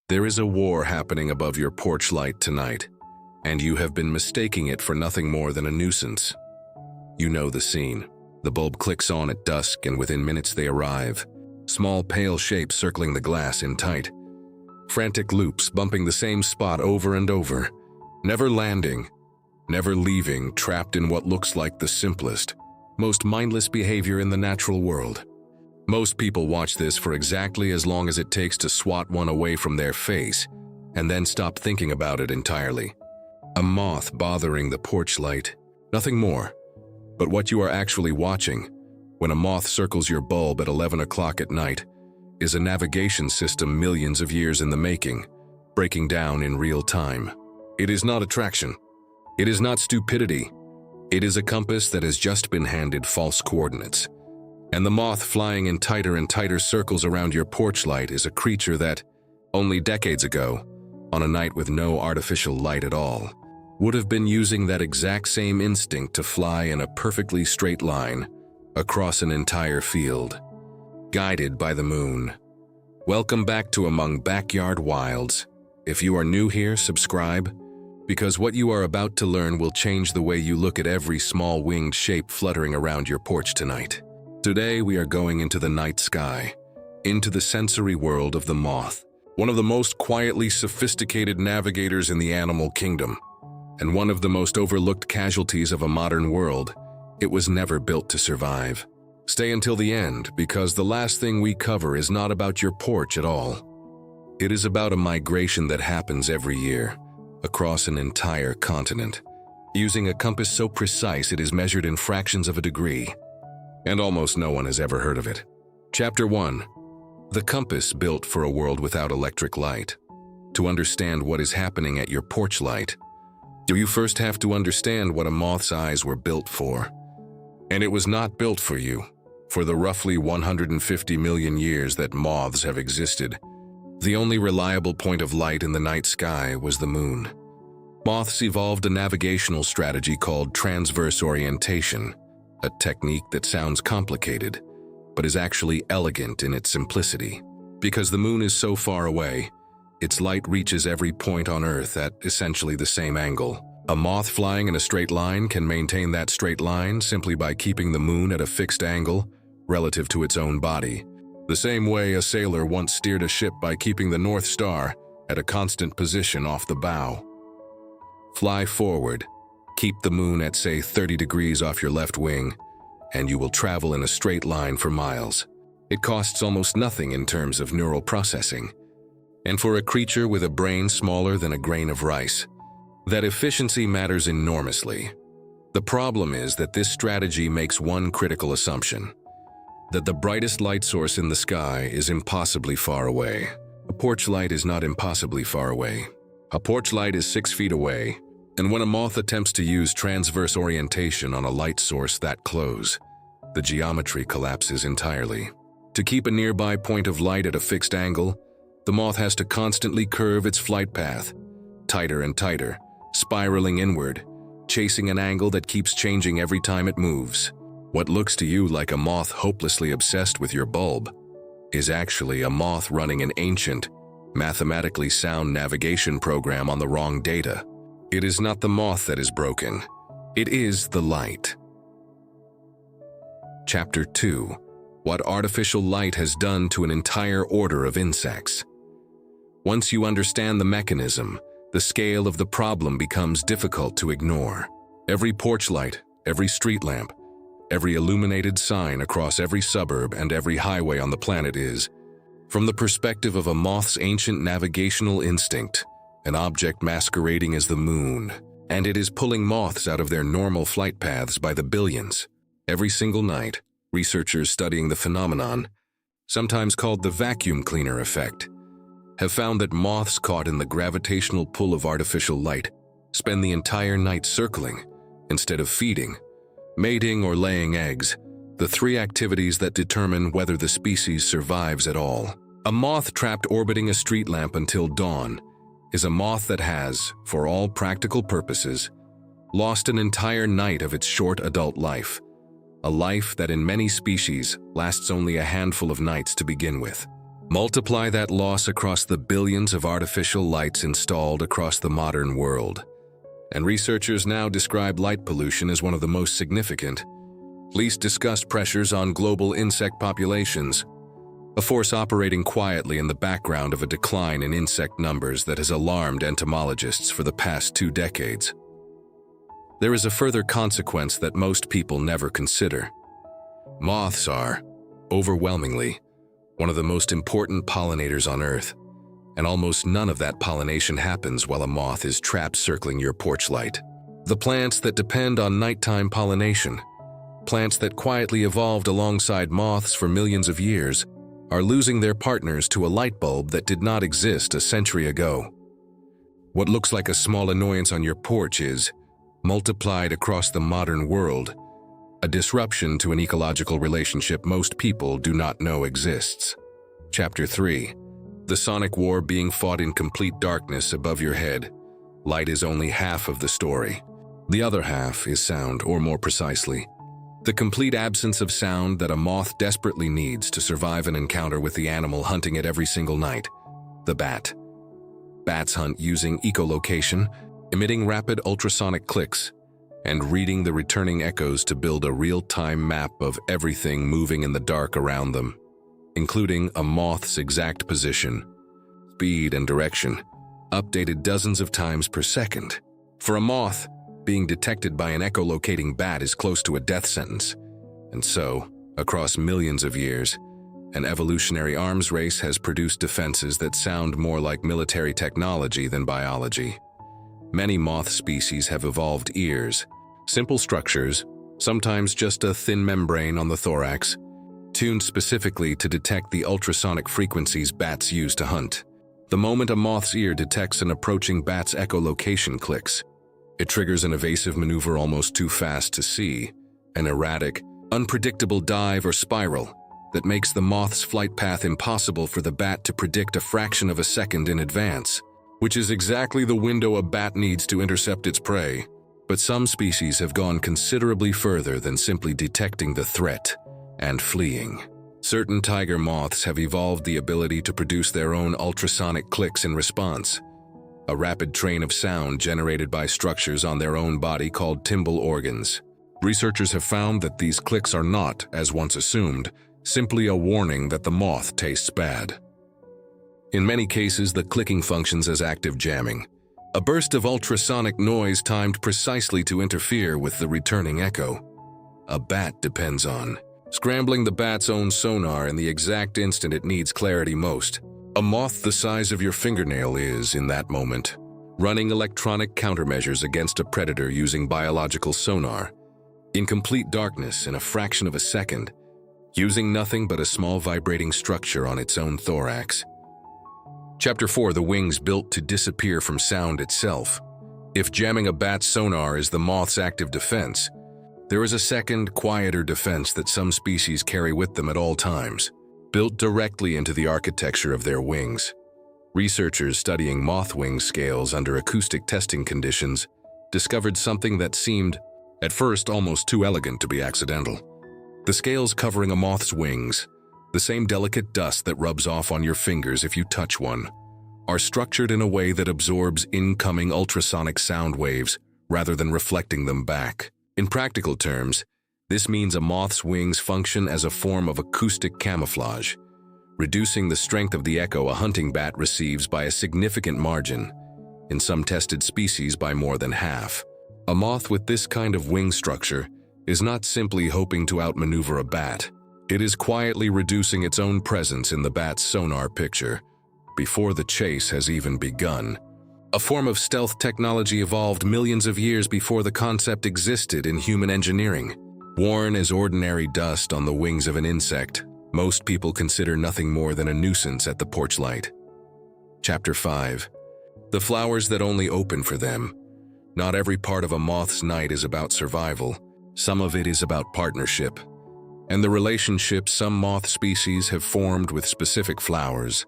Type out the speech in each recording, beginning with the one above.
There is a war happening above your porch light tonight, and you have been mistaking it for nothing more than a nuisance. You know the scene. The bulb clicks on at dusk, and within minutes they arrive. Small pale shapes circling the glass in tight. Frantic loops bumping the same spot over and over, never landing, never leaving, trapped in what looks like the simplest, most mindless behavior in the natural world. Most people watch this for exactly as long as it takes to swat one away from their face, and then stop thinking about it entirely. A moth bothering the porch light, nothing more. But what you are actually watching, when a moth circles your bulb at 11 o'clock at night, is a navigation system millions of years in the making, breaking down in real time. It is not attraction. It is not stupidity. It is a compass that has just been handed false coordinates. And the moth flying in tighter and tighter circles around your porch light is a creature that, only decades ago, on a night with no artificial light at all, would have been using that exact same instinct to fly in a perfectly straight line across an entire field, guided by the moon. Welcome back to Among Backyard Wilds. If you are new here, subscribe, because what you are about to learn will change the way you look at every small winged shape fluttering around your porch tonight. Today we are going into the night sky, into the sensory world of the moth, one of the most quietly sophisticated navigators in the animal kingdom, and one of the most overlooked casualties of a modern world. It was never built to survive. Stay until the end, because the last thing we cover is not about your porch at all. It is about a migration that happens every year, across an entire continent, using a compass so precise it is measured in fractions of a degree, and almost no one has ever heard of it. Chapter 1. The compass built for a world without electric light. To understand what is happening at your porch light, you first have to understand what a moth's eyes were built for. And it was not built for you. For the roughly 150 million years that moths have existed, the only reliable point of light in the night sky was the moon. Moths evolved a navigational strategy called transverse orientation, a technique that sounds complicated, but is actually elegant in its simplicity. Because the moon is so far away, its light reaches every point on Earth at essentially the same angle. A moth flying in a straight line can maintain that straight line simply by keeping the moon at a fixed angle relative to its own body. The same way a sailor once steered a ship by keeping the North Star at a constant position off the bow. Fly forward, keep the moon at say 30 degrees off your left wing, and you will travel in a straight line for miles. It costs almost nothing in terms of neural processing. And for a creature with a brain smaller than a grain of rice, that efficiency matters enormously. The problem is that this strategy makes one critical assumption: that the brightest light source in the sky is impossibly far away. A porch light is not impossibly far away. A porch light is 6 feet away, and when a moth attempts to use transverse orientation on a light source that close, the geometry collapses entirely. To keep a nearby point of light at a fixed angle, the moth has to constantly curve its flight path, tighter and tighter, spiraling inward, chasing an angle that keeps changing every time it moves. What looks to you like a moth hopelessly obsessed with your bulb is actually a moth running an ancient, mathematically sound navigation program on the wrong data. It is not the moth that is broken. It is the light. Chapter 2. What artificial light has done to an entire order of insects. Once you understand the mechanism, the scale of the problem becomes difficult to ignore. Every porch light, every street lamp, every illuminated sign across every suburb and every highway on the planet is, from the perspective of a moth's ancient navigational instinct, an object masquerading as the moon, and it is pulling moths out of their normal flight paths by the billions. Every single night, researchers studying the phenomenon, sometimes called the vacuum cleaner effect, have found that moths caught in the gravitational pull of artificial light spend the entire night circling instead of feeding, mating, or laying eggs, the three activities that determine whether the species survives at all. A moth trapped orbiting a street lamp until dawn is a moth that has, for all practical purposes, lost an entire night of its short adult life, a life that in many species lasts only a handful of nights to begin with. Multiply that loss across the billions of artificial lights installed across the modern world. And researchers now describe light pollution as one of the most significant, least discussed pressures on global insect populations, a force operating quietly in the background of a decline in insect numbers that has alarmed entomologists for the past 2 decades. There is a further consequence that most people never consider. Moths are, overwhelmingly, one of the most important pollinators on Earth, and almost none of that pollination happens while a moth is trapped circling your porch light. The plants that depend on nighttime pollination, plants that quietly evolved alongside moths for millions of years, are losing their partners to a light bulb that did not exist a century ago. What looks like a small annoyance on your porch is, multiplied across the modern world, a disruption to an ecological relationship most people do not know exists. Chapter 3. The sonic war being fought in complete darkness above your head. Light is only half of the story. The other half is sound, or more precisely, the complete absence of sound that a moth desperately needs to survive an encounter with the animal hunting it every single night, the bat. Bats hunt using echolocation, emitting rapid ultrasonic clicks, and reading the returning echoes to build a real-time map of everything moving in the dark around them, including a moth's exact position, speed, and direction, updated dozens of times per second. For a moth, being detected by an echolocating bat is close to a death sentence. And so, across millions of years, an evolutionary arms race has produced defenses that sound more like military technology than biology. Many moth species have evolved ears, simple structures, sometimes just a thin membrane on the thorax, tuned specifically to detect the ultrasonic frequencies bats use to hunt. The moment a moth's ear detects an approaching bat's echolocation clicks, it triggers an evasive maneuver almost too fast to see, an erratic, unpredictable dive or spiral that makes the moth's flight path impossible for the bat to predict a fraction of a second in advance, which is exactly the window a bat needs to intercept its prey. But some species have gone considerably further than simply detecting the threat and fleeing. Certain tiger moths have evolved the ability to produce their own ultrasonic clicks in response, a rapid train of sound generated by structures on their own body called timbal organs. Researchers have found that these clicks are not, as once assumed, simply a warning that the moth tastes bad. In many cases, the clicking functions as active jamming, a burst of ultrasonic noise timed precisely to interfere with the returning echo. A bat depends on scrambling the bat's own sonar in the exact instant it needs clarity most. A moth the size of your fingernail is, in that moment, running electronic countermeasures against a predator using biological sonar, in complete darkness in a fraction of a second, using nothing but a small vibrating structure on its own thorax. Chapter 4. The wings built to disappear from sound itself. If jamming a bat's sonar is the moth's active defense, there is a second, quieter defense that some species carry with them at all times, built directly into the architecture of their wings. Researchers studying moth wing scales under acoustic testing conditions discovered something that seemed, at first, almost too elegant to be accidental. The scales covering a moth's wings, the same delicate dust that rubs off on your fingers if you touch one, are structured in a way that absorbs incoming ultrasonic sound waves rather than reflecting them back. In practical terms, this means a moth's wings function as a form of acoustic camouflage, reducing the strength of the echo a hunting bat receives by a significant margin, in some tested species by more than half. A moth with this kind of wing structure is not simply hoping to outmaneuver a bat. It is quietly reducing its own presence in the bat's sonar picture before the chase has even begun. A form of stealth technology evolved millions of years before the concept existed in human engineering. Worn as ordinary dust on the wings of an insect, most people consider nothing more than a nuisance at the porch light. Chapter 5. The flowers that only open for them. Not every part of a moth's night is about survival. Some of it is about partnership. And the relationships some moth species have formed with specific flowers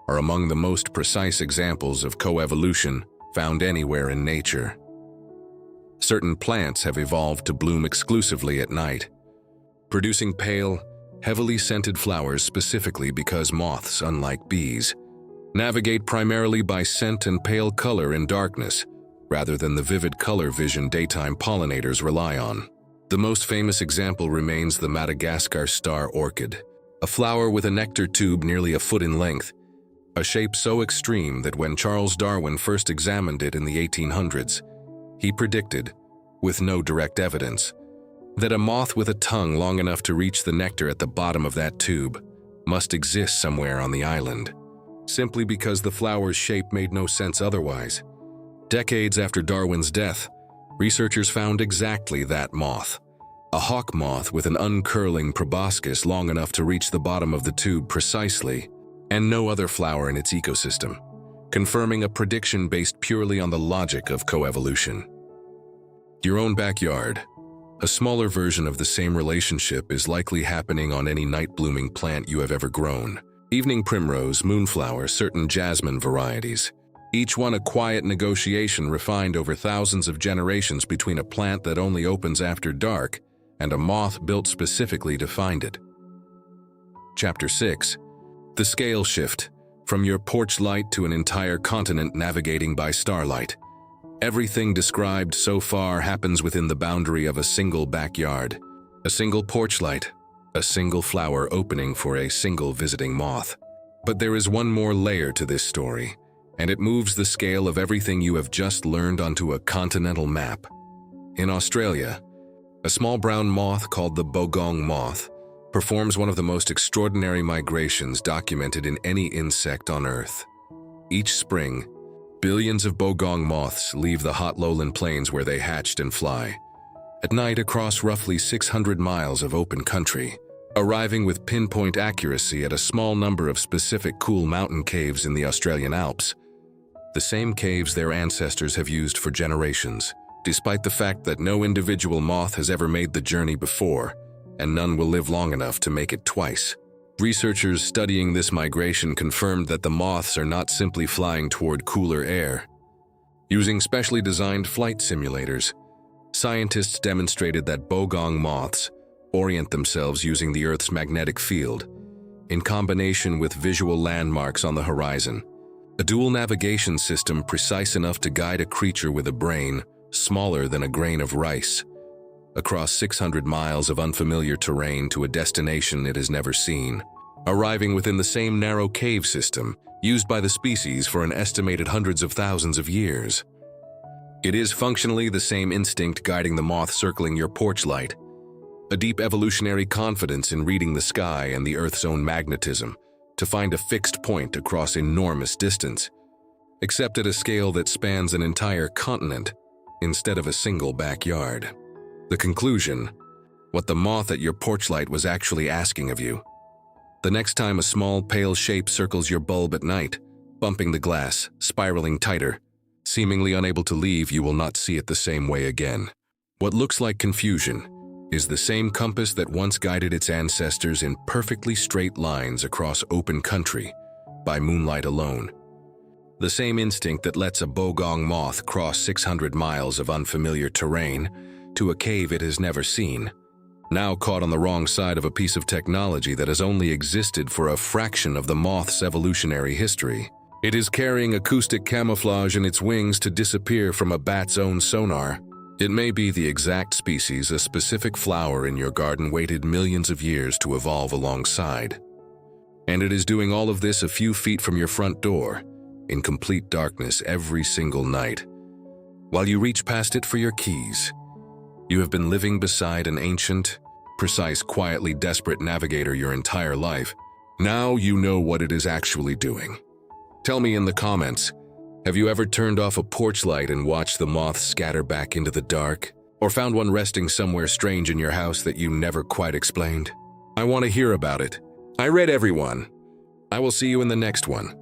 are among the most precise examples of coevolution found anywhere in nature. Certain plants have evolved to bloom exclusively at night, producing pale, heavily scented flowers specifically because moths, unlike bees, navigate primarily by scent and pale color in darkness, rather than the vivid color vision daytime pollinators rely on. The most famous example remains the Madagascar star orchid, a flower with a nectar tube nearly a foot in length, a shape so extreme that when Charles Darwin first examined it in the 1800s, he predicted, with no direct evidence, that a moth with a tongue long enough to reach the nectar at the bottom of that tube must exist somewhere on the island, simply because the flower's shape made no sense otherwise. Decades after Darwin's death, researchers found exactly that moth, a hawk moth with an uncurling proboscis long enough to reach the bottom of the tube precisely, and no other flower in its ecosystem, confirming a prediction based purely on the logic of coevolution. Your own backyard. A smaller version of the same relationship is likely happening on any night-blooming plant you have ever grown. Evening primrose, moonflower, certain jasmine varieties. Each one a quiet negotiation refined over thousands of generations between a plant that only opens after dark and a moth built specifically to find it. Chapter 6. The scale shift, from your porch light to an entire continent navigating by starlight. Everything described so far happens within the boundary of a single backyard, a single porch light, a single flower opening for a single visiting moth. But there is one more layer to this story, and it moves the scale of everything you have just learned onto a continental map. In Australia, a small brown moth called the bogong moth performs one of the most extraordinary migrations documented in any insect on Earth. Each spring, billions of bogong moths leave the hot lowland plains where they hatched and fly, at night across roughly 600 miles of open country, arriving with pinpoint accuracy at a small number of specific cool mountain caves in the Australian Alps, the same caves their ancestors have used for generations, despite the fact that no individual moth has ever made the journey before, and none will live long enough to make it twice. Researchers studying this migration confirmed that the moths are not simply flying toward cooler air. Using specially designed flight simulators, scientists demonstrated that bogong moths orient themselves using the Earth's magnetic field, in combination with visual landmarks on the horizon, a dual navigation system precise enough to guide a creature with a brain smaller than a grain of rice, across 600 miles of unfamiliar terrain to a destination it has never seen, arriving within the same narrow cave system used by the species for an estimated hundreds of thousands of years. It is functionally the same instinct guiding the moth circling your porch light, a deep evolutionary confidence in reading the sky and the Earth's own magnetism to find a fixed point across enormous distance, except at a scale that spans an entire continent instead of a single backyard. The conclusion: what the moth at your porch light was actually asking of you. The next time a small pale shape circles your bulb at night, bumping the glass, spiraling tighter, seemingly unable to leave, you will not see it the same way again. What looks like confusion is the same compass that once guided its ancestors in perfectly straight lines across open country, by moonlight alone. The same instinct that lets a bogong moth cross 600 miles of unfamiliar terrain to a cave it has never seen, now caught on the wrong side of a piece of technology that has only existed for a fraction of the moth's evolutionary history. It is carrying acoustic camouflage in its wings to disappear from a bat's own sonar. It may be the exact species a specific flower in your garden waited millions of years to evolve alongside. And it is doing all of this a few feet from your front door, in complete darkness every single night. While you reach past it for your keys, you have been living beside an ancient, precise, quietly desperate navigator your entire life. Now you know what it is actually doing. Tell me in the comments, have you ever turned off a porch light and watched the moths scatter back into the dark? Or found one resting somewhere strange in your house that you never quite explained? I want to hear about it. I read everyone. I will see you in the next one.